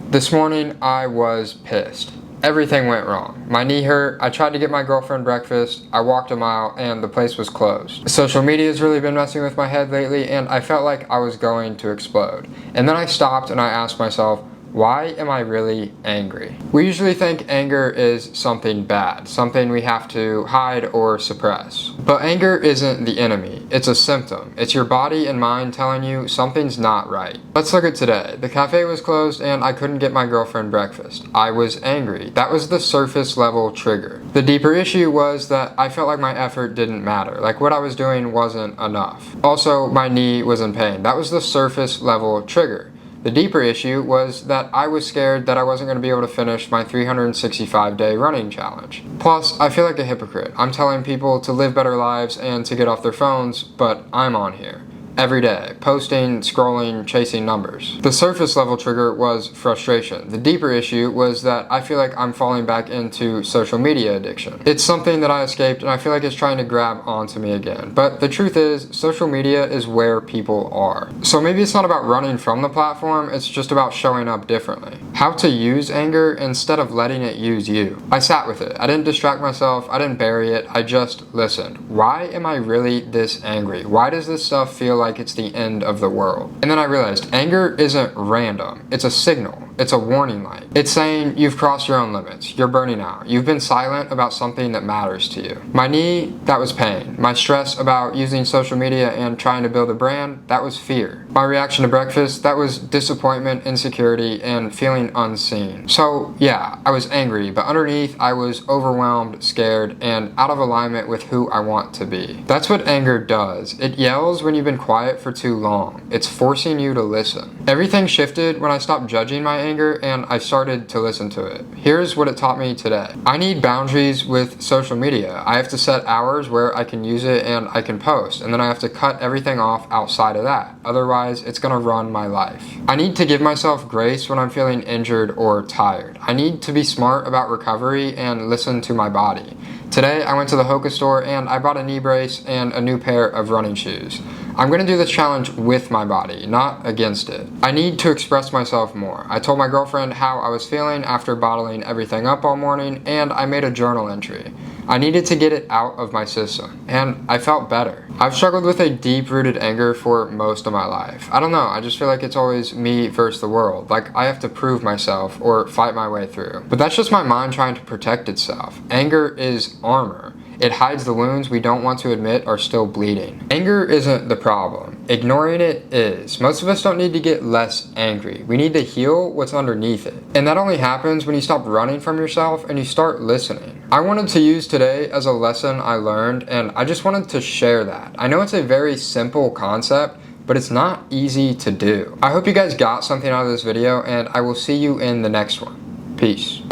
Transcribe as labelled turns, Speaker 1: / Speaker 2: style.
Speaker 1: This morning, I was pissed. Everything went wrong. My knee hurt, I tried to get my girlfriend breakfast, I walked a mile, and the place was closed. Social media has really been messing with my head lately, and I felt like I was going to explode. And then I stopped and I asked myself, why am I really angry? We usually think anger is something bad, something we have to hide or suppress. But anger isn't the enemy, it's a symptom. It's your body and mind telling you something's not right. Let's look at today. The cafe was closed and I couldn't get my girlfriend breakfast. I was angry. That was the surface level trigger. The deeper issue was that I felt like my effort didn't matter, like what I was doing wasn't enough. Also, my knee was in pain. That was the surface level trigger. The deeper issue was that I was scared that I wasn't going to be able to finish my 365-day running challenge. Plus, I feel like a hypocrite. I'm telling people to live better lives and to get off their phones, but I'm on here. Every day, posting, scrolling, chasing numbers. The surface level trigger was frustration. The deeper issue was that I feel like I'm falling back into social media addiction. It's something that I escaped and I feel like it's trying to grab onto me again. But the truth is, social media is where people are. So maybe it's not about running from the platform, it's just about showing up differently. How to use anger instead of letting it use you. I sat with it. I didn't distract myself, I didn't bury it, I just listened. Why am I really this angry? Why does this stuff feel like it's the end of the world? And then I realized anger isn't random. It's a signal. It's a warning light. It's saying you've crossed your own limits. You're burning out. You've been silent about something that matters to you. My knee, that was pain. My stress about using social media and trying to build a brand, that was fear. My reaction to breakfast, that was disappointment, insecurity, and feeling unseen. So yeah, I was angry, but underneath I was overwhelmed, scared, and out of alignment with who I want to be. That's what anger does. It yells when you've been quiet for too long. It's forcing you to listen. Everything shifted when I stopped judging my anger and I started to listen to it. Here's what it taught me today. I need boundaries with social media. I have to set hours where I can use it and I can post, and then I have to cut everything off outside of that. Otherwise, it's gonna run my life. I need to give myself grace when I'm feeling injured or tired. I need to be smart about recovery and listen to my body. Today, I went to the Hoka store and I bought a knee brace and a new pair of running shoes. I'm going to do this challenge with my body, not against it. I need to express myself more. I told my girlfriend how I was feeling after bottling everything up all morning, and I made a journal entry. I needed to get it out of my system, and I felt better. I've struggled with a deep-rooted anger for most of my life. I don't know, I just feel like it's always me versus the world. Like I have to prove myself or fight my way through. But that's just my mind trying to protect itself. Anger is armor. It hides the wounds we don't want to admit are still bleeding. Anger isn't the problem. Ignoring it is. Most of us don't need to get less angry. We need to heal what's underneath it. And that only happens when you stop running from yourself and you start listening. I wanted to use today as a lesson I learned, and I just wanted to share that. I know it's a very simple concept, but it's not easy to do. I hope you guys got something out of this video, and I will see you in the next one. Peace.